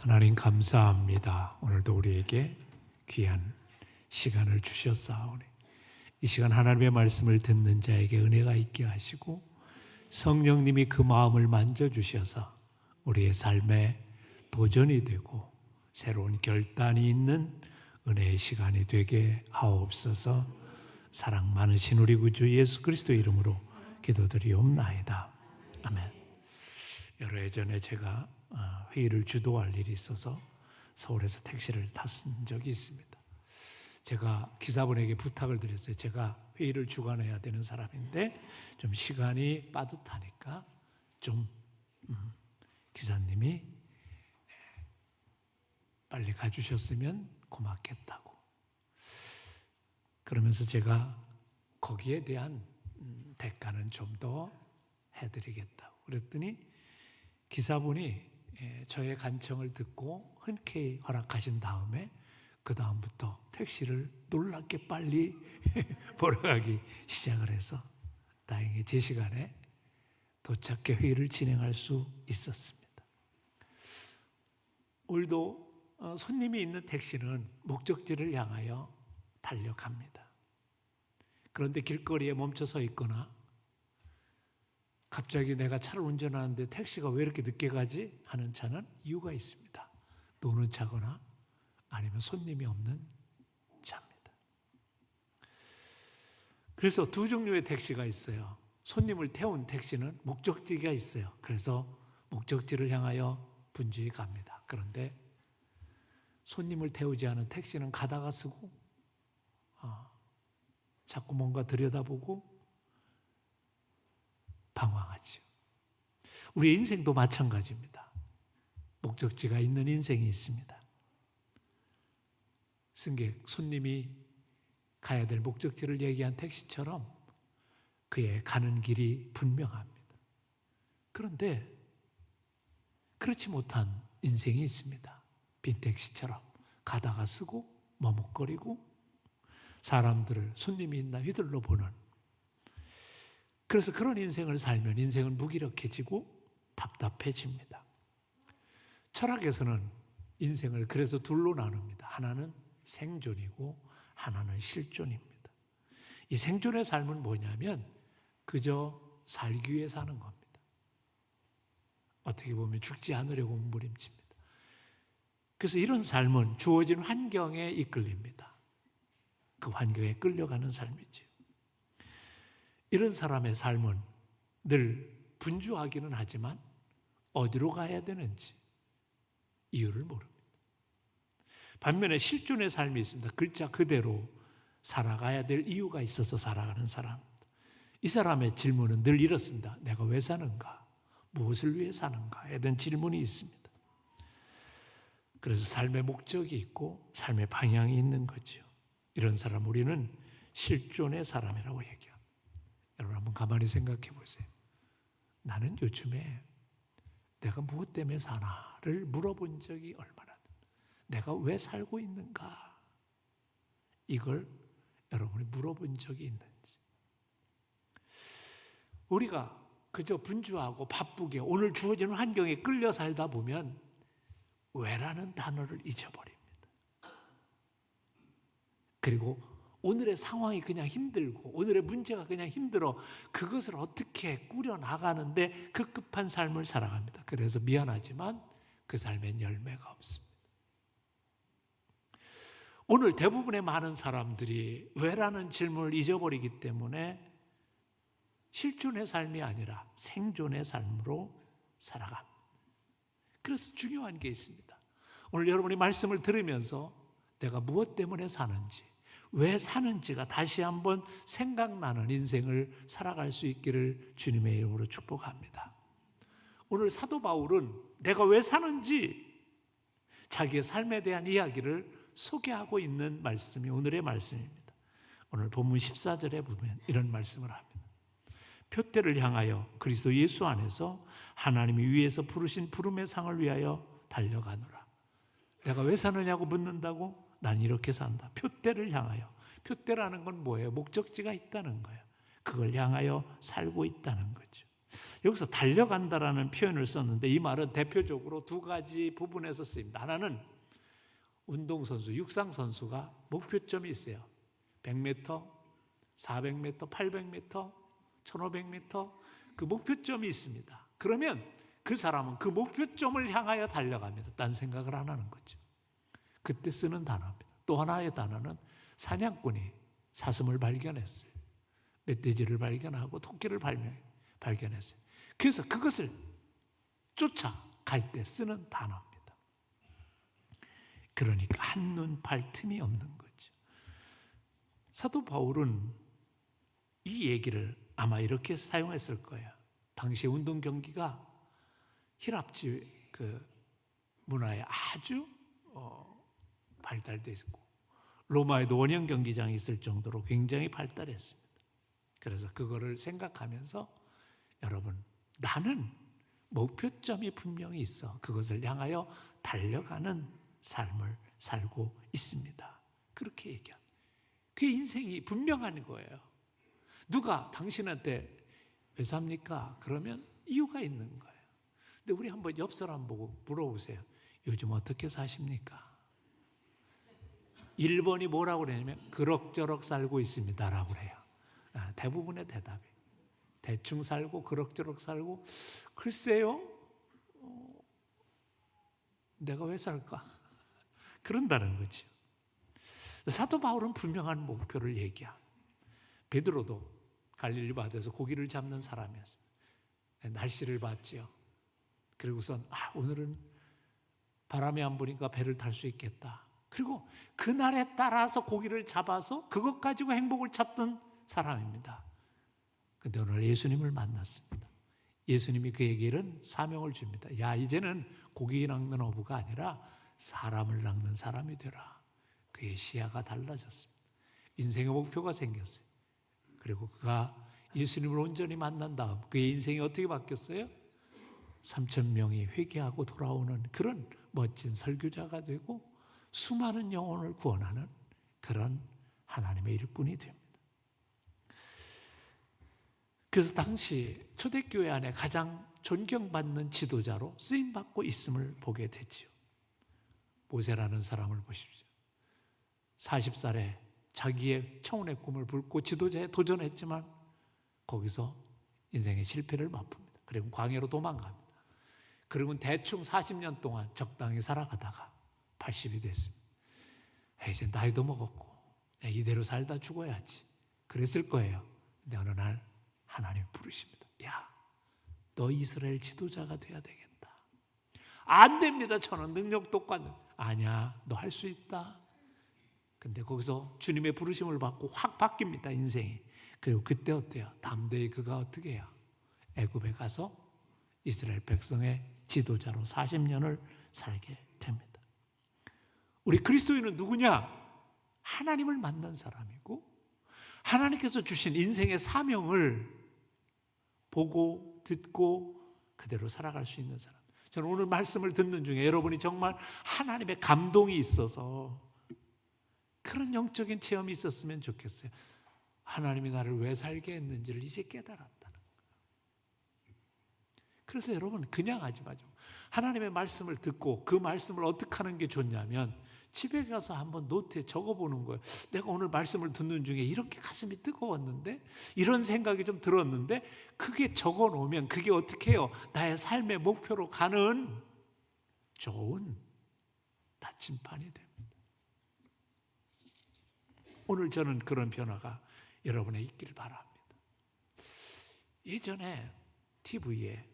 하나님 감사합니다. 오늘도 우리에게 귀한 시간을 주셨사오니 이 시간 하나님의 말씀을 듣는 자에게 은혜가 있게 하시고 성령님이 그 마음을 만져주셔서 우리의 삶에 도전이 되고 새로운 결단이 있는 은혜의 시간이 되게 하옵소서. 사랑 많으신 우리 구주 예수 그리스도 이름으로 기도드리옵나이다. 아멘. 여러 해 전에 제가 회의를 주도할 일이 있어서 서울에서 택시를 탔은 적이 있습니다. 제가 기사분에게 부탁을 드렸어요. 제가 회의를 주관해야 되는 사람인데 좀 시간이 빠듯하니까 좀 기사님이 빨리 가주셨으면 고맙겠다고. 그러면서 제가 거기에 대한 대가는 좀 더 해드리겠다고 그랬더니 기사분이 저의 간청을 듣고 흔쾌히 허락하신 다음에 그 다음부터 택시를 놀랍게 빨리 몰아가기 시작을 해서 다행히 제 시간에 도착해 회의를 진행할 수 있었습니다. 오늘도 손님이 있는 택시는 목적지를 향하여 달려갑니다. 그런데 길거리에 멈춰 서 있거나 갑자기 내가 차를 운전하는데 택시가 왜 이렇게 늦게 가지? 하는 차는 이유가 있습니다. 노는 차거나 아니면 손님이 없는 차입니다. 그래서 두 종류의 택시가 있어요. 손님을 태운 택시는 목적지가 있어요. 그래서 목적지를 향하여 분주히 갑니다. 그런데 손님을 태우지 않은 택시는 가다가 쓰고 자꾸 뭔가 들여다보고 방황하죠. 우리 인생도 마찬가지입니다. 목적지가 있는 인생이 있습니다. 승객, 손님이 가야 될 목적지를 얘기한 택시처럼 그의 가는 길이 분명합니다. 그런데 그렇지 못한 인생이 있습니다. 빈 택시처럼 가다가 쓰고 머뭇거리고 사람들을 손님이 있나 휘둘러 보는, 그래서 그런 인생을 살면 인생은 무기력해지고 답답해집니다. 철학에서는 인생을 그래서 둘로 나눕니다. 하나는 생존이고 하나는 실존입니다. 이 생존의 삶은 뭐냐면 그저 살기 위해 사는 겁니다. 어떻게 보면 죽지 않으려고 몸부림칩니다. 그래서 이런 삶은 주어진 환경에 이끌립니다. 그 환경에 끌려가는 삶이죠. 이런 사람의 삶은 늘 분주하기는 하지만 어디로 가야 되는지 이유를 모릅니다. 반면에 실존의 삶이 있습니다. 글자 그대로 살아가야 될 이유가 있어서 살아가는 사람. 이 사람의 질문은 늘 이렇습니다. 내가 왜 사는가? 무엇을 위해 사는가에 대한 질문이 있습니다. 그래서 삶의 목적이 있고 삶의 방향이 있는 거죠. 이런 사람 우리는 실존의 사람이라고 얘기합니다. 여러분 한번 가만히 생각해 보세요. 나는 요즘에 내가 무엇 때문에 사나를 물어본 적이 얼마나, 내가 왜 살고 있는가, 이걸 여러분이 물어본 적이 있는지. 우리가 그저 분주하고 바쁘게 오늘 주어지는 환경에 끌려 살다 보면 왜라는 단어를 잊어버립니다. 그리고 오늘의 상황이 그냥 힘들고 오늘의 문제가 그냥 힘들어 그것을 어떻게 꾸려나가는데 급급한 삶을 살아갑니다. 그래서 미안하지만 그 삶엔 열매가 없습니다. 오늘 대부분의 많은 사람들이 왜라는 질문을 잊어버리기 때문에 실존의 삶이 아니라 생존의 삶으로 살아갑니다. 그래서 중요한 게 있습니다. 오늘 여러분이 말씀을 들으면서 내가 무엇 때문에 사는지, 왜 사는지가 다시 한번 생각나는 인생을 살아갈 수 있기를 주님의 이름으로 축복합니다. 오늘 사도 바울은 내가 왜 사는지 자기의 삶에 대한 이야기를 소개하고 있는 말씀이 오늘의 말씀입니다. 오늘 본문 14절에 보면 이런 말씀을 합니다. 표대를 향하여 그리스도 예수 안에서 하나님이 위에서 부르신 부름의 상을 위하여 달려가노라. 내가 왜 사느냐고 묻는다고? 난 이렇게 산다. 표대를 향하여. 표대라는 건 뭐예요? 목적지가 있다는 거예요. 그걸 향하여 살고 있다는 거죠. 여기서 달려간다라는 표현을 썼는데 이 말은 대표적으로 두 가지 부분에서 쓰입니다. 하나는 운동선수, 육상선수가 목표점이 있어요. 100m, 400m, 800m, 1500m 그 목표점이 있습니다. 그러면 그 사람은 그 목표점을 향하여 달려갑니다. 딴 생각을 안 하는 거죠. 그때 쓰는 단어입니다. 또 하나의 단어는 사냥꾼이 사슴을 발견했어요. 멧돼지를 발견하고 토끼를 발견했어요. 그래서 그것을 쫓아갈 때 쓰는 단어입니다. 그러니까 한눈 팔 틈이 없는 거죠. 사도 바울은 이 얘기를 아마 이렇게 사용했을 거예요. 당시 운동 경기가 히랍지 그 문화에 아주 발달되어 있고 로마에도 원형 경기장이 있을 정도로 굉장히 발달했습니다. 그래서 그거를 생각하면서 여러분, 나는 목표점이 분명히 있어. 그것을 향하여 달려가는 삶을 살고 있습니다. 그렇게 얘기합니다. 그 인생이 분명한 거예요. 누가 당신한테 왜 삽니까? 그러면 이유가 있는 거예요. 근데 우리 한번 옆 사람 보고 물어보세요. 요즘 어떻게 사십니까? 1번이 뭐라고 그러냐면 그럭저럭 살고 있습니다 라고 그래요. 대부분의 대답이 대충 살고 그럭저럭 살고 글쎄요 내가 왜 살까? 그런다는 거죠. 사도 바울은 분명한 목표를 얘기합니다. 베드로도 갈릴리 바다에서 고기를 잡는 사람이었습니다. 날씨를 봤지요. 그리고선 오늘은 바람이 안 부니까 배를 탈 수 있겠다. 그리고 그날에 따라서 고기를 잡아서 그것 가지고 행복을 찾던 사람입니다. 그런데 오늘 예수님을 만났습니다. 예수님이 그에게는 사명을 줍니다. 야, 이제는 고기 낚는 어부가 아니라 사람을 낚는 사람이 되라. 그의 시야가 달라졌습니다. 인생의 목표가 생겼어요. 그리고 그가 예수님을 온전히 만난 다음 그의 인생이 어떻게 바뀌었어요? 3,000명이 회개하고 돌아오는 그런 멋진 설교자가 되고 수많은 영혼을 구원하는 그런 하나님의 일꾼이 됩니다. 그래서 당시 초대교회 안에 가장 존경받는 지도자로 쓰임받고 있음을 보게 되지요. 모세라는 사람을 보십시오. 40살에 자기의 청혼의 꿈을 붉고 지도자에 도전했지만 거기서 인생의 실패를 맛봅니다. 그리고 광야로 도망갑니다. 그리고 대충 40년 동안 적당히 살아가다가 80이 됐습니다. 이제 나이도 먹었고 이대로 살다 죽어야지 그랬을 거예요. 근데 어느 날 하나님 부르십니다. 야, 너 이스라엘 지도자가 돼야 되겠다. 안 됩니다. 저는 능력 똑같은. 아니야, 너 할 수 있다. 근데 거기서 주님의 부르심을 받고 확 바뀝니다, 인생이. 그리고 그때 어때요? 담대히 그가 어떻게 해요? 애굽에 가서 이스라엘 백성의 지도자로 40년을 살게 됩니다. 우리 그리스도인은 누구냐? 하나님을 만난 사람이고 하나님께서 주신 인생의 사명을 보고 듣고 그대로 살아갈 수 있는 사람. 저는 오늘 말씀을 듣는 중에 여러분이 정말 하나님의 감동이 있어서 그런 영적인 체험이 있었으면 좋겠어요. 하나님이 나를 왜 살게 했는지를 이제 깨달았다는 거예요. 그래서 여러분 그냥 하지 마죠. 하나님의 말씀을 듣고 그 말씀을 어떻게 하는 게 좋냐면 집에 가서 한번 노트에 적어보는 거예요. 내가 오늘 말씀을 듣는 중에 이렇게 가슴이 뜨거웠는데 이런 생각이 좀 들었는데 그게 적어놓으면 그게 어떻게 해요? 나의 삶의 목표로 가는 좋은 나침반이 됩니다. 오늘 저는 그런 변화가 여러분의 있기를 바랍니다. 예전에 TV에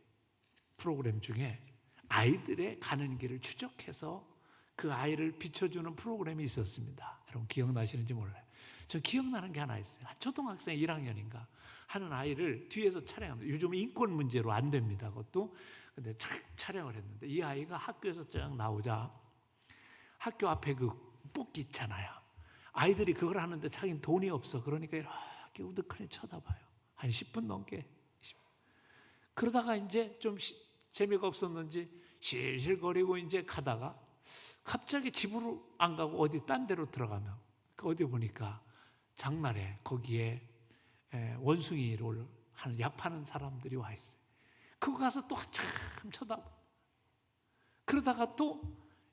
프로그램 중에 아이들의 가는 길을 추적해서 그 아이를 비춰주는 프로그램이 있었습니다. 여러분 기억나시는지 몰라요. 저 기억나는 게 하나 있어요. 초등학생 1학년인가 하는 아이를 뒤에서 촬영합니다. 요즘 인권 문제로 안 됩니다. 그것도. 근데 촬영을 했는데 이 아이가 학교에서 쫙 나오자 학교 앞에 그 뽑기 있잖아요. 아이들이 그걸 하는데 자기는 돈이 없어. 그러니까 이렇게 우두커니 쳐다봐요. 한 10분 넘게. 그러다가 이제 좀 재미가 없었는지 실실거리고 이제 가다가 갑자기 집으로 안 가고 어디 딴 데로 들어가면 어디 보니까 장날에 거기에 원숭이를 하는 약 파는 사람들이 와 있어요. 그거 가서 또 한참 쳐다봐. 그러다가 또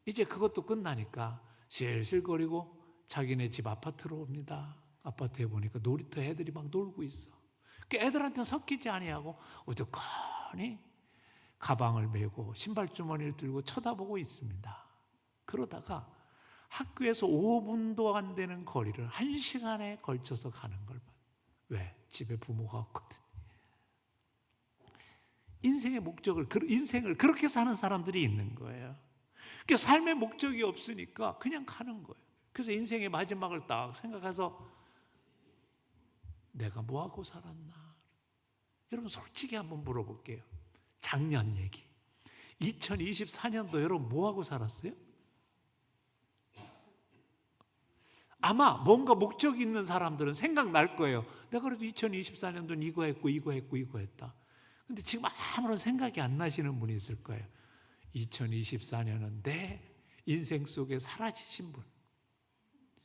이제 그것도 끝나니까 실실거리고 자기네 집 아파트로 옵니다. 아파트에 보니까 놀이터 애들이 막 놀고 있어. 그 애들한테는 섞이지 아니하고 우두커니 가방을 메고 신발주머니를 들고 쳐다보고 있습니다. 그러다가 학교에서 5분도 안 되는 거리를 1시간에 걸쳐서 가는 걸 봐요. 왜? 집에 부모가 없거든. 인생의 인생을 그렇게 사는 사람들이 있는 거예요. 그러니까 삶의 목적이 없으니까 그냥 가는 거예요. 그래서 인생의 마지막을 딱 생각해서 내가 뭐하고 살았나? 여러분 솔직히 한번 물어볼게요. 작년 얘기. 2024년도 여러분 뭐하고 살았어요? 아마 뭔가 목적이 있는 사람들은 생각날 거예요. 내가 그래도 2024년도는 이거 했고 이거 했고 이거 했다. 근데 지금 아무런 생각이 안 나시는 분이 있을 거예요. 2024년은 내 인생 속에 사라지신 분.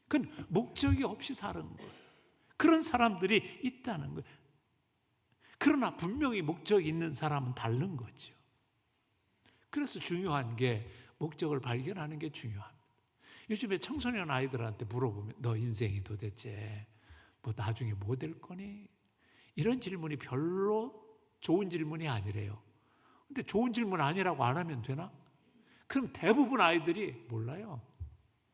그건 목적이 없이 사는 거예요. 그런 사람들이 있다는 거예요. 그러나 분명히 목적이 있는 사람은 다른 거죠. 그래서 중요한 게 목적을 발견하는 게 중요합니다. 요즘에 청소년 아이들한테 물어보면 너 인생이 도대체 뭐 나중에 뭐 될 거니? 이런 질문이 별로 좋은 질문이 아니래요. 근데 좋은 질문 아니라고 안 하면 되나? 그럼 대부분 아이들이 몰라요.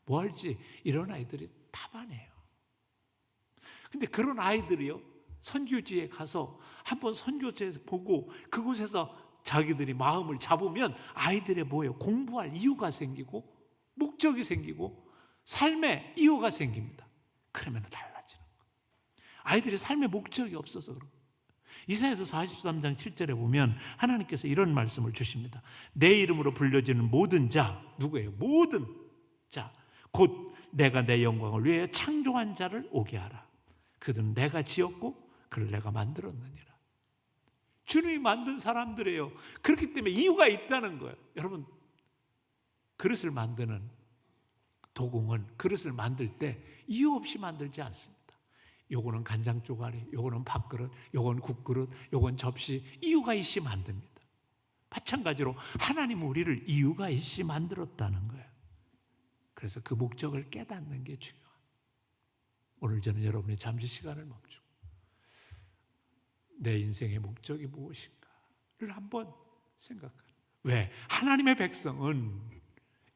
뭐 할지 이런 아이들이 답안해요. 근데 그런 아이들이요, 선교지에 가서 한번 선교지에서 보고 그곳에서 자기들이 마음을 잡으면 아이들의 뭐예요? 공부할 이유가 생기고 목적이 생기고 삶의 이유가 생깁니다. 그러면 달라지는 거예요. 아이들이 삶의 목적이 없어서 그런 거예요. 이사야서 43장 7절에 보면 하나님께서 이런 말씀을 주십니다. 내 이름으로 불려지는 모든 자, 누구예요? 모든 자, 곧 내가 내 영광을 위해 창조한 자를 오게 하라. 그들은 내가 지었고 그를 내가 만들었느니라. 주님이 만든 사람들이에요. 그렇기 때문에 이유가 있다는 거예요. 여러분, 그릇을 만드는 도공은 그릇을 만들 때 이유 없이 만들지 않습니다. 요거는 간장 쪼가리, 요거는 밥그릇, 요건 국그릇, 요건 접시, 이유가 있이 만듭니다. 마찬가지로 하나님은 우리를 이유가 있이 만들었다는 거예요. 그래서 그 목적을 깨닫는 게 중요합니다. 오늘 저는 여러분이 잠시 시간을 멈추고 내 인생의 목적이 무엇인가를 한번 생각하는. 왜? 하나님의 백성은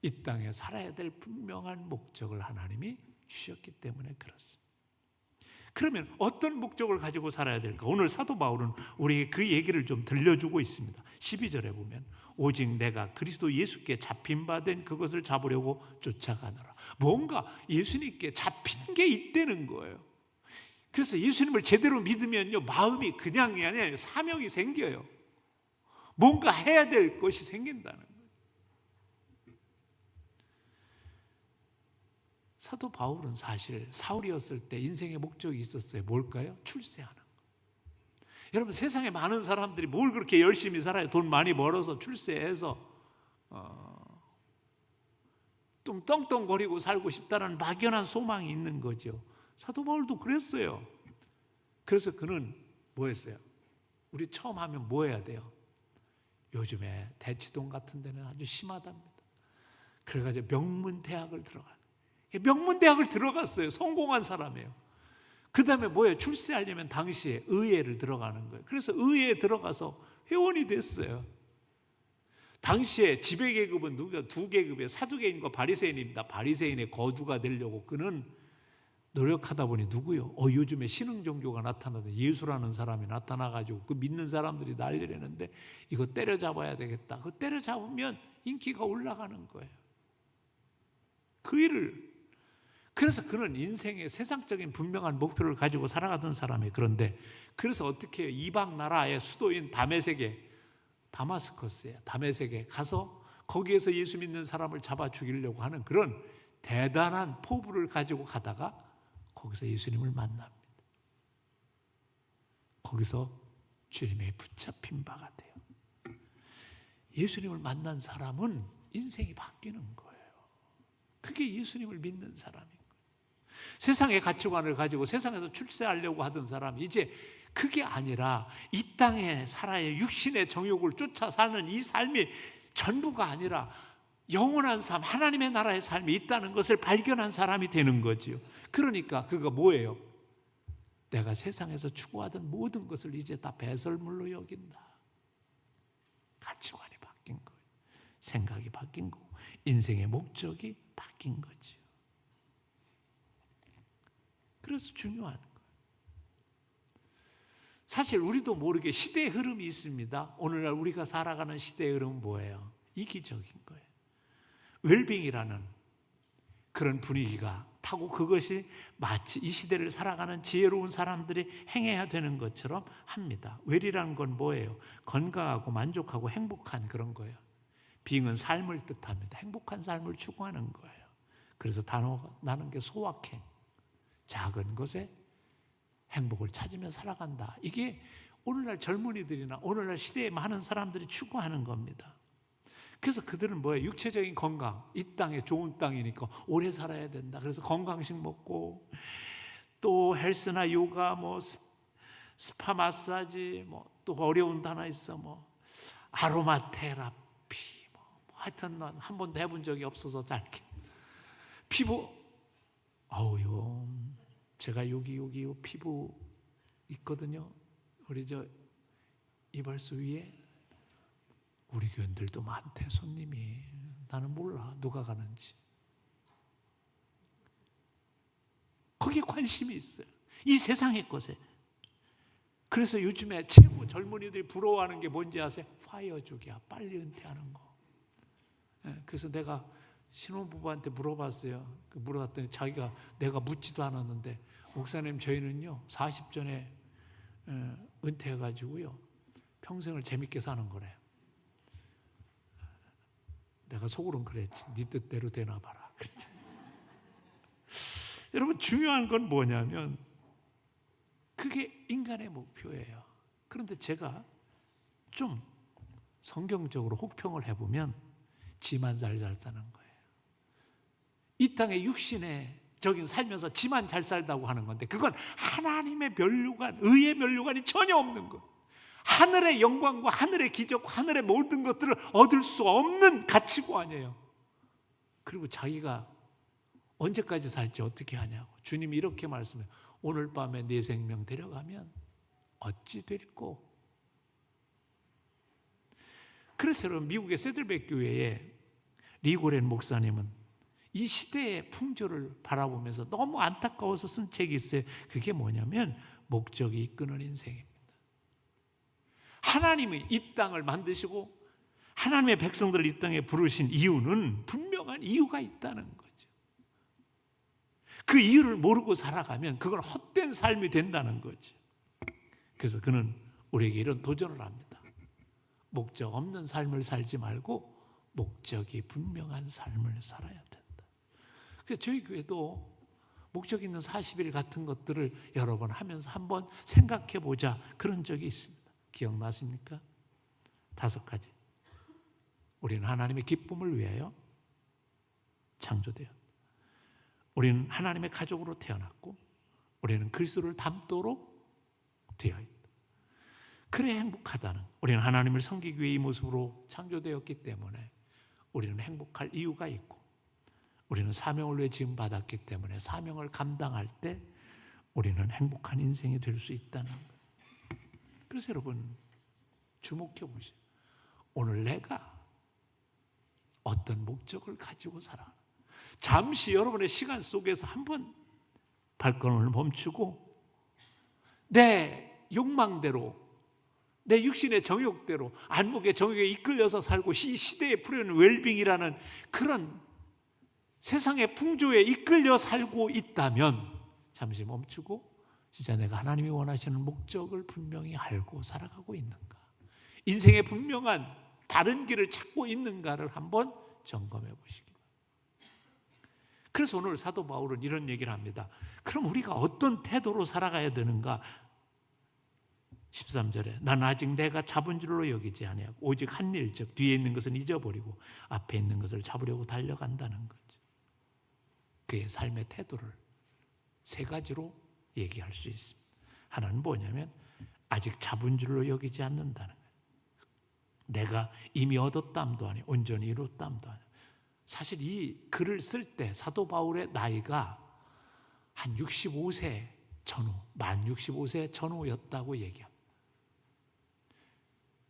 이 땅에 살아야 될 분명한 목적을 하나님이 주셨기 때문에 그렇습니다. 그러면 어떤 목적을 가지고 살아야 될까? 오늘 사도 바울은 우리에게 그 얘기를 좀 들려주고 있습니다. 12절에 보면 오직 내가 그리스도 예수께 잡힌 바 된 그것을 잡으려고 쫓아가노라. 뭔가 예수님께 잡힌 게 있다는 거예요. 그래서 예수님을 제대로 믿으면요, 마음이 그냥이 아니라 사명이 생겨요. 뭔가 해야 될 것이 생긴다는 거예요. 사도 바울은 사실 사울이었을 때 인생의 목적이 있었어요. 뭘까요? 출세하는 거. 여러분, 세상에 많은 사람들이 뭘 그렇게 열심히 살아요? 돈 많이 벌어서 출세해서 좀 떵떵거리고 살고 싶다는 막연한 소망이 있는 거죠. 사도 바울도 그랬어요. 그래서 그는 뭐 했어요? 우리 처음 하면 뭐 해야 돼요? 요즘에 대치동 같은 데는 아주 심하답니다. 그래가지고 명문대학을 들어갔어요. 성공한 사람이에요. 그 다음에 뭐예요? 출세하려면 당시에 의회를 들어가는 거예요. 그래서 의회에 들어가서 회원이 됐어요. 당시에 지배계급은 누가? 두 계급이에요. 사두개인과 바리새인입니다. 바리새인의 거두가 되려고 그는 노력하다 보니 누구요? 요즘에 신흥 종교가 나타나던 예수라는 사람이 나타나가지고 그 믿는 사람들이 난리를 내는데 이거 때려잡아야 되겠다. 그거 때려잡으면 인기가 올라가는 거예요. 그 일을. 그래서 그는 인생의 세상적인 분명한 목표를 가지고 살아가던 사람이에요. 그런데 그래서 어떻게 해요? 이방 나라의 수도인 다메섹에 가서 거기에서 예수 믿는 사람을 잡아 죽이려고 하는 그런 대단한 포부를 가지고 가다가 거기서 예수님을 만납니다. 거기서 주님의 붙잡힌 바가 돼요. 예수님을 만난 사람은 인생이 바뀌는 거예요. 그게 예수님을 믿는 사람인 거예요. 세상의 가치관을 가지고 세상에서 출세하려고 하던 사람, 이제 그게 아니라 이 땅에 살아야 육신의 정욕을 쫓아 사는 이 삶이 전부가 아니라 영원한 삶, 하나님의 나라의 삶이 있다는 것을 발견한 사람이 되는 거지요. 그러니까 그거 뭐예요? 내가 세상에서 추구하던 모든 것을 이제 다 배설물로 여긴다. 가치관이 바뀐 거예요. 생각이 바뀐 거고 인생의 목적이 바뀐 거지요. 그래서 중요한 거예요. 사실 우리도 모르게 시대의 흐름이 있습니다. 오늘날 우리가 살아가는 시대의 흐름은 뭐예요? 이기적인 거예요. 웰빙이라는 그런 분위기가 타고 그것이 마치 이 시대를 살아가는 지혜로운 사람들이 행해야 되는 것처럼 합니다. 웰이라는 건 뭐예요? 건강하고 만족하고 행복한 그런 거예요. 빙은 삶을 뜻합니다. 행복한 삶을 추구하는 거예요. 그래서 단어가 나는 게 소확행, 작은 것에 행복을 찾으며 살아간다. 이게 오늘날 젊은이들이나 오늘날 시대에 많은 사람들이 추구하는 겁니다. 그래서 그들은 뭐예요? 육체적인 건강, 이 땅에 좋은 땅이니까 오래 살아야 된다. 그래서 건강식 먹고 또 헬스나 요가, 뭐 스파 마사지, 뭐 또 어려운 단어 있어, 뭐 아로마 테라피, 뭐 하여튼 난 한 번도 해본 적이 없어서 잘 피부, 아우요. 제가 여기 피부 있거든요. 우리 저 이발소 위에 우리 교인들도 많대, 손님이. 나는 몰라 누가 가는지. 거기에 관심이 있어요. 이 세상의 것에. 그래서 요즘에 최고 젊은이들이 부러워하는 게 뭔지 아세요? 파이어족이야. 빨리 은퇴하는 거. 그래서 내가 신혼부부한테 물어봤어요. 물어봤더니 자기가, 내가 묻지도 않았는데, 목사님 저희는요 40 전에 은퇴해가지고요 평생을 재밌게 사는 거래요. 내가 속으로는 그랬지. 네 뜻대로 되나 봐라 그랬지. 여러분, 중요한 건 뭐냐면 그게 인간의 목표예요. 그런데 제가 좀 성경적으로 혹평을 해보면 지만 잘 사는 거예요. 이 땅의 육신의 적인 살면서 지만 잘 살다고 하는 건데, 그건 하나님의 면류관, 의의 면류관이 전혀 없는 거. 하늘의 영광과 하늘의 기적, 하늘의 모든 것들을 얻을 수 없는 가치관이에요. 그리고 자기가 언제까지 살지 어떻게 하냐고. 주님이 이렇게 말씀해요. 오늘 밤에 내 생명 데려가면 어찌 될꼬. 그래서 여러분, 미국의 세들백 교회에 리고렌 목사님은 이 시대의 풍조를 바라보면서 너무 안타까워서 쓴 책이 있어요. 그게 뭐냐면 목적이 이끄는 인생입니다. 하나님이 이 땅을 만드시고 하나님의 백성들을 이 땅에 부르신 이유는 분명한 이유가 있다는 거죠. 그 이유를 모르고 살아가면 그건 헛된 삶이 된다는 거죠. 그래서 그는 우리에게 이런 도전을 합니다. 목적 없는 삶을 살지 말고 목적이 분명한 삶을 살아야 된다. 그래서 저희 교회도 목적 있는 40일 같은 것들을 여러 번 하면서 한번 생각해 보자 그런 적이 있습니다. 기억나십니까? 5가지. 우리는 하나님의 기쁨을 위하여 창조되었다. 우리는 하나님의 가족으로 태어났고 우리는 그리스도를 닮도록 되어 있다. 그래 행복하다는, 우리는 하나님을 섬기기 위해 이 모습으로 창조되었기 때문에 우리는 행복할 이유가 있고, 우리는 사명을 위해 지금 받았기 때문에 사명을 감당할 때 우리는 행복한 인생이 될 수 있다는 거예요. 그래서 여러분, 주목해 보세요. 오늘 내가 어떤 목적을 가지고 살아. 잠시 여러분의 시간 속에서 한번 발걸음을 멈추고 내 욕망대로, 내 육신의 정욕대로, 안목의 정욕에 이끌려서 살고 이 시대에 풀어오는 웰빙이라는 그런 세상의 풍조에 이끌려 살고 있다면 잠시 멈추고 진짜 내가 하나님이 원하시는 목적을 분명히 알고 살아가고 있는가, 인생의 분명한 다른 길을 찾고 있는가를 한번 점검해 보시기 바랍니다. 그래서 오늘 사도 바울은 이런 얘기를 합니다. 그럼 우리가 어떤 태도로 살아가야 되는가? 13절에 난 아직 내가 잡은 줄로 여기지 아니하고 오직 한 일, 즉 뒤에 있는 것은 잊어버리고 앞에 있는 것을 잡으려고 달려간다는 거죠. 그의 삶의 태도를 세 가지로 얘기할 수 있습니다. 하나는 뭐냐면 아직 잡은 줄로 여기지 않는다는 거예요. 내가 이미 얻었담도 아니고 온전히 이뤘담도 아니고. 사실 이 글을 쓸 때 사도 바울의 나이가 한 65세 전후, 만 65세 전후였다고 얘기합니다.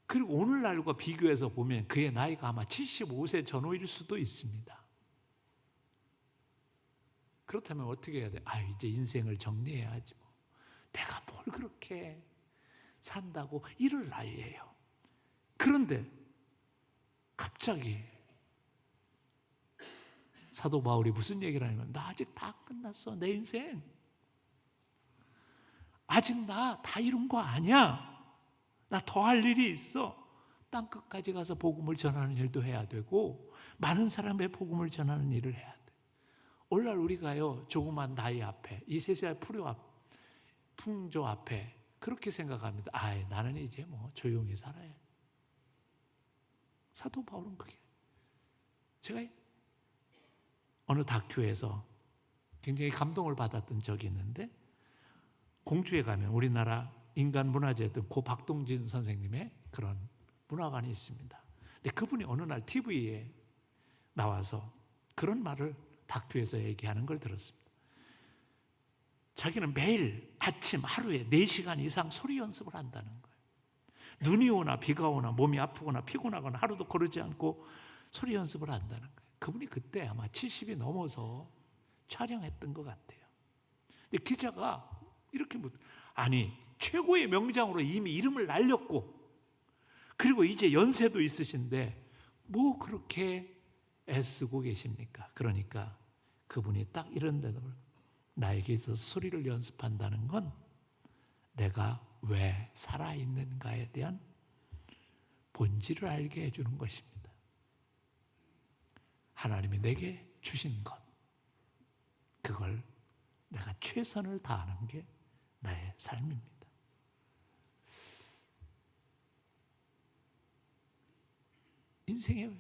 그리고 오늘날과 비교해서 보면 그의 나이가 아마 75세 전후일 수도 있습니다. 그렇다면 어떻게 해야 돼? 이제 인생을 정리해야지 뭐. 내가 뭘 그렇게 산다고 이럴 나이예요. 그런데 갑자기 사도 바울이 무슨 얘기를 하냐면 나 아직 다 끝났어. 내 인생 아직 나 다 이룬 거 아니야. 나 더 할 일이 있어. 땅끝까지 가서 복음을 전하는 일도 해야 되고 많은 사람의 복음을 전하는 일을 해야 돼. 오늘날 우리가요 조그만 나이 앞에 이 세상의 풍조 앞에 그렇게 생각합니다. 나는 이제 뭐 조용히 살아야. 사도 바울은 그게. 제가 어느 다큐에서 굉장히 감동을 받았던 적이 있는데 공주에 가면 우리나라 인간문화재였던 고 박동진 선생님의 그런 문화관이 있습니다. 근데 그분이 어느 날 TV에 나와서 그런 말을 다큐에서 얘기하는 걸 들었습니다. 자기는 매일 아침 하루에 4시간 이상 소리 연습을 한다는 거예요. 눈이 오나 비가 오나 몸이 아프거나 피곤하거나 하루도 거르지 않고 소리 연습을 한다는 거예요. 그분이 그때 아마 70이 넘어서 촬영했던 것 같아요. 근데 기자가 이렇게 최고의 명장으로 이미 이름을 날렸고 그리고 이제 연세도 있으신데 뭐 그렇게 애쓰고 계십니까? 그러니까 그분이 딱 이런 대답을, 나에게 있어서 소리를 연습한다는 건 내가 왜 살아있는가에 대한 본질을 알게 해주는 것입니다. 하나님이 내게 주신 것, 그걸 내가 최선을 다하는 게 나의 삶입니다. 인생에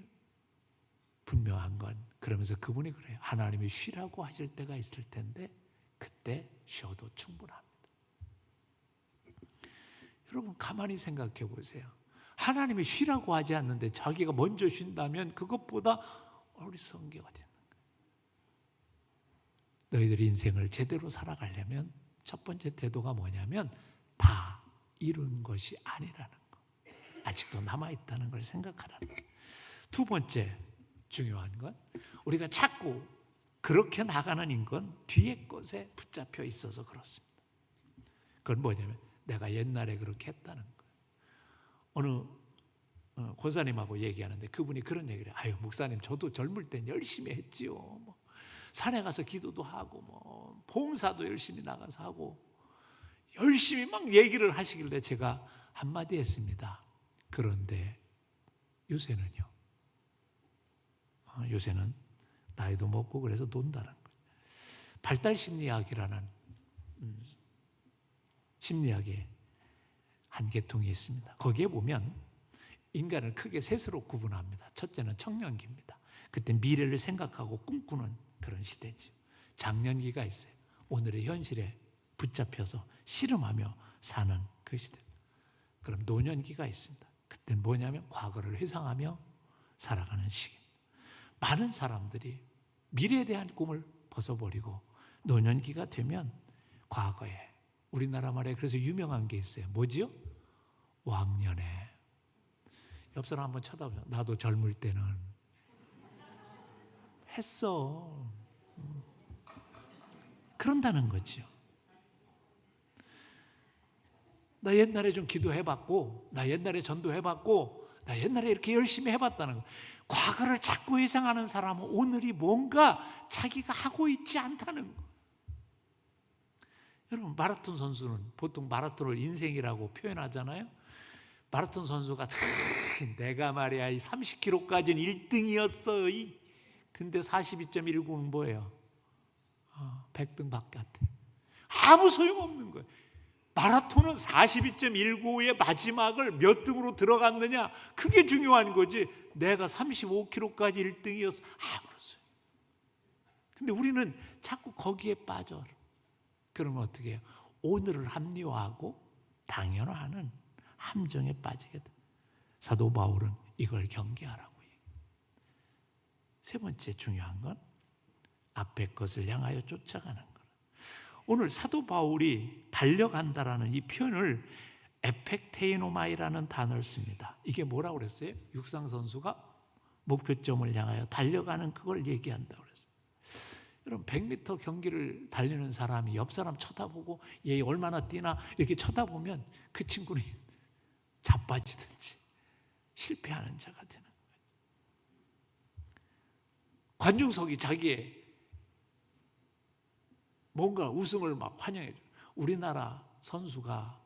분명한 건 그러면서 그분이 그래요. 하나님이 쉬라고 하실 때가 있을 텐데 그때 쉬어도 충분합니다. 여러분 가만히 생각해 보세요. 하나님이 쉬라고 하지 않는데 자기가 먼저 쉰다면 그것보다 어리석은 게 어디 있는 거예요. 너희들이 인생을 제대로 살아가려면 첫 번째 태도가 뭐냐면 다 이룬 것이 아니라는 거, 아직도 남아있다는 걸 생각하라는 거예요. 두 번째 중요한 건 우리가 자꾸 그렇게 나가는 인건 뒤에 것에 붙잡혀 있어서 그렇습니다. 그건 뭐냐면 내가 옛날에 그렇게 했다는 거예요. 어느 권사님하고 얘기하는데 그분이 그런 얘기를 해요. 목사님 저도 젊을 땐 열심히 했지요. 산에 가서 기도도 하고 봉사도 열심히 나가서 하고 열심히 막 얘기를 하시길래 제가 한마디 했습니다. 그런데 요새는요. 요새는 나이도 먹고 그래서 논다는 거예요. 발달심리학이라는 심리학의 한 계통이 있습니다. 거기에 보면 인간을 크게 셋으로 구분합니다. 첫째는 청년기입니다. 그때 미래를 생각하고 꿈꾸는 그런 시대죠. 장년기가 있어요. 오늘의 현실에 붙잡혀서 씨름하며 사는 그 시대. 그럼 노년기가 있습니다. 그때는 뭐냐면 과거를 회상하며 살아가는 시기. 많은 사람들이 미래에 대한 꿈을 벗어버리고 노년기가 되면 과거에 우리나라 말에 그래서 유명한 게 있어요. 뭐지요? 왕년에. 옆 사람 한번 쳐다보세요. 나도 젊을 때는 했어. 그런다는 거죠. 나 옛날에 좀 기도해봤고, 나 옛날에 전도해봤고, 나 옛날에 이렇게 열심히 해봤다는 거. 과거를 자꾸 회상하는 사람은 오늘이 뭔가 자기가 하고 있지 않다는 거. 여러분 마라톤 선수는 보통 마라톤을 인생이라고 표현하잖아요. 마라톤 선수가 내가 말이야 30km까지는 1등이었어. 근데 42.19는 뭐예요? 100등 바깥에. 아무 소용없는 거예요. 마라톤은 42.19의 마지막을 몇 등으로 들어갔느냐, 그게 중요한 거지. 내가 35km까지 1등이었어. 아무렇어요. 근데 우리는 자꾸 거기에 빠져. 그러면 어떻게 해요? 오늘을 합리화하고 당연화하는 함정에 빠지게 돼. 사도 바울은 이걸 경계하라고 얘기해요. 세 번째 중요한 건 앞에 것을 향하여 쫓아가는 것. 오늘 사도 바울이 달려간다라는 이 표현을 에펙테이노마이라는 단어를 씁니다. 이게 뭐라고 그랬어요? 육상 선수가 목표점을 향하여 달려가는 그걸 얘기한다고 그랬어요. 여러분 100m 경기를 달리는 사람이 옆 사람 쳐다보고 얘 얼마나 뛰나 이렇게 쳐다보면 그 친구는 자빠지든지 실패하는 자가 되는 거예요. 관중석이 자기의 뭔가 우승을 막 환영해 줘요. 우리나라 선수가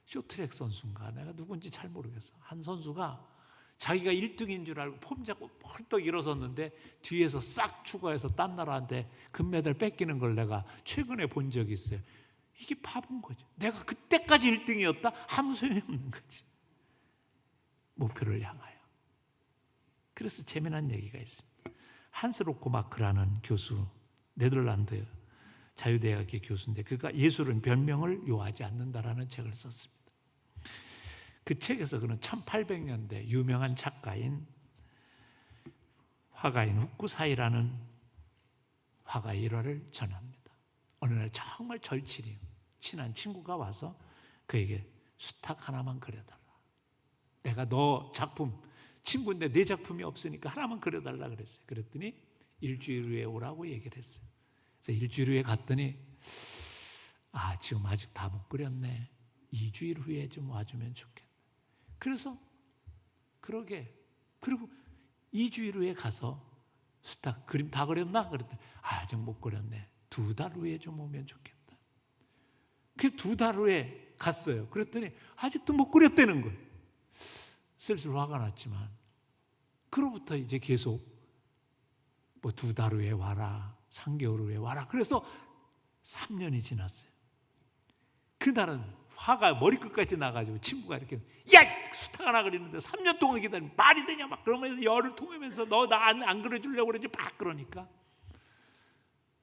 쇼트트랙 선수인가 내가 누군지 잘 모르겠어. 한 선수가 자기가 1등인 줄 알고 폼 잡고 펄떡 일어섰는데 뒤에서 싹 추가해서 딴 나라한테 금메달 뺏기는 걸 내가 최근에 본 적이 있어요. 이게 바본 거죠. 내가 그때까지 1등이었다? 아무 소용이 없는 거지. 목표를 향하여. 그래서 재미난 얘기가 있습니다. 한스 로코마크라는 교수, 네덜란드 자유대학의 교수인데 그가 예술은 변명을 요하지 않는다라는 책을 썼습니다. 그 책에서 그는 1800년대 유명한 작가인 화가인 후쿠사이라는 화가의 일화를 전합니다. 어느 날 정말 절친이 친한 친구가 와서 그에게 수탉 하나만 그려달라. 내가 너 작품 친구인데 내 작품이 없으니까 하나만 그려달라 그랬어요. 그랬더니 일주일 후에 오라고 얘기를 했어요. 그래서 일주일 후에 갔더니 지금 아직 다 못 그렸네. 2주일 후에 좀 와주면 좋겠네. 그래서 그리고 2주일 후에 가서 수탉 그림 다 그렸나? 그랬더니 아직 못 그렸네. 2달 후에 좀 오면 좋겠다. 그 2달 후에 갔어요. 그랬더니 아직도 못 그렸다는 거예요. 슬슬 화가 났지만 그로부터 이제 계속 2달 후에 와라. 3개월 후에 와라. 그래서 3년이 지났어요. 그날은 화가 머리끝까지 나가지고 친구가 이렇게 야! 수탉 하나 그리는데 3년 동안 기다리면 말이 되냐 막 그러면서 열을 통하면서 너 나 안 그려주려고 그러지 막 그러니까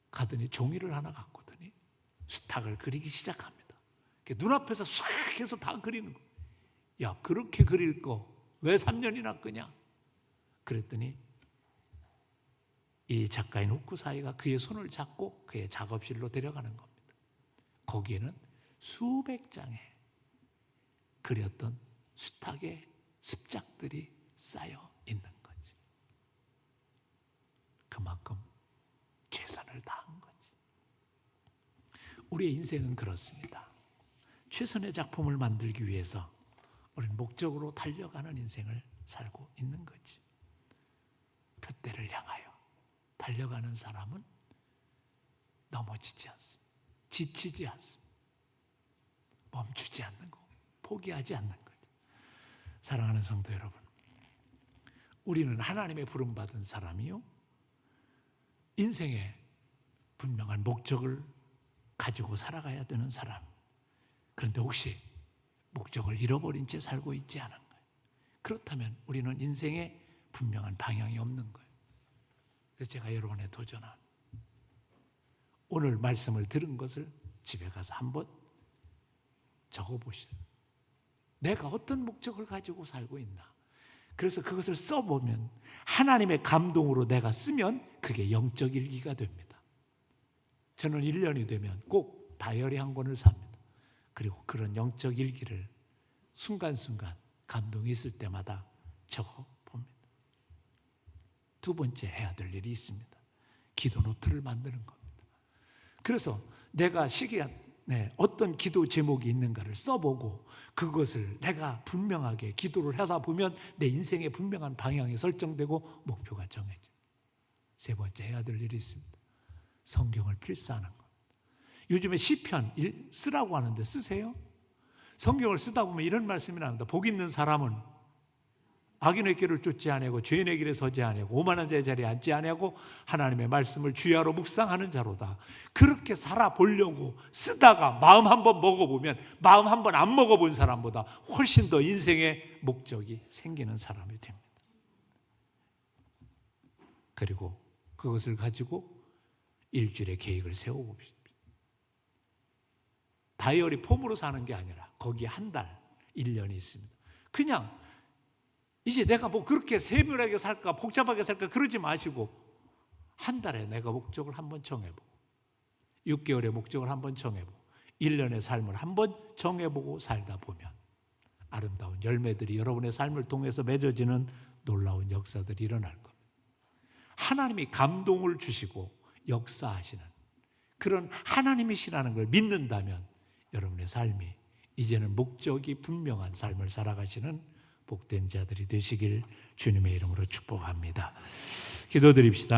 가더니 종이를 하나 갖고 오더니 수탉을 그리기 시작합니다. 눈앞에서 싹 해서 다 그리는 거예요. 야 그렇게 그릴 거 왜 3년이나 끄냐? 그랬더니 이 작가인 후쿠사이가 그의 손을 잡고 그의 작업실로 데려가는 겁니다. 거기에는 수백 장의 그렸던 수탉의 습작들이 쌓여 있는 거지. 그만큼 최선을 다한 거지. 우리의 인생은 그렇습니다. 최선의 작품을 만들기 위해서 우리는 목적으로 달려가는 인생을 살고 있는 거지. 표대를 향하여 달려가는 사람은 넘어지지 않습니다. 지치지 않습니다. 멈추지 않는 거, 포기하지 않는 거죠. 사랑하는 성도 여러분, 우리는 하나님의 부름받은 사람이요, 인생에 분명한 목적을 가지고 살아가야 되는 사람. 그런데 혹시 목적을 잃어버린 채 살고 있지 않은 거예요. 그렇다면 우리는 인생에 분명한 방향이 없는 거예요. 그래서 제가 여러분에 도전합니다. 오늘 말씀을 들은 것을 집에 가서 한번 적어보시죠. 내가 어떤 목적을 가지고 살고 있나. 그래서 그것을 써보면 하나님의 감동으로 내가 쓰면 그게 영적 일기가 됩니다. 저는 1년이 되면 꼭 다이어리 한 권을 삽니다. 그리고 그런 영적 일기를 순간순간 감동이 있을 때마다 적어봅니다. 두 번째 해야 될 일이 있습니다. 기도 노트를 만드는 겁니다. 그래서 내가 시기에 어떤 기도 제목이 있는가를 써보고 그것을 내가 분명하게 기도를 하다 보면 내 인생의 분명한 방향이 설정되고 목표가 정해져요. 세 번째 해야 될 일이 있습니다. 성경을 필사하는 것. 요즘에 시편 쓰라고 하는데 쓰세요? 성경을 쓰다 보면 이런 말씀이 나옵니다. 복 있는 사람은 악인의 길을 쫓지 아니하고 죄인의 길에 서지 아니하고 오만한 자의 자리에 앉지 아니하고 하나님의 말씀을 주야로 묵상하는 자로다. 그렇게 살아보려고 쓰다가 마음 한번 먹어보면 마음 한번 안 먹어본 사람보다 훨씬 더 인생의 목적이 생기는 사람이 됩니다. 그리고 그것을 가지고 일주일의 계획을 세워봅시다. 다이어리 폼으로 사는 게 아니라 거기에 한 달, 1년이 있습니다. 그냥 이제 내가 뭐 그렇게 세밀하게 살까 복잡하게 살까 그러지 마시고 한 달에 내가 목적을 한번 정해보고 6개월의 목적을 한번 정해보고 1년의 삶을 한번 정해보고 살다 보면 아름다운 열매들이 여러분의 삶을 통해서 맺어지는 놀라운 역사들이 일어날 겁니다. 하나님이 감동을 주시고 역사하시는 그런 하나님이시라는 걸 믿는다면 여러분의 삶이 이제는 목적이 분명한 삶을 살아가시는 복된 자들이 되시길 주님의 이름으로 축복합니다. 기도드립시다.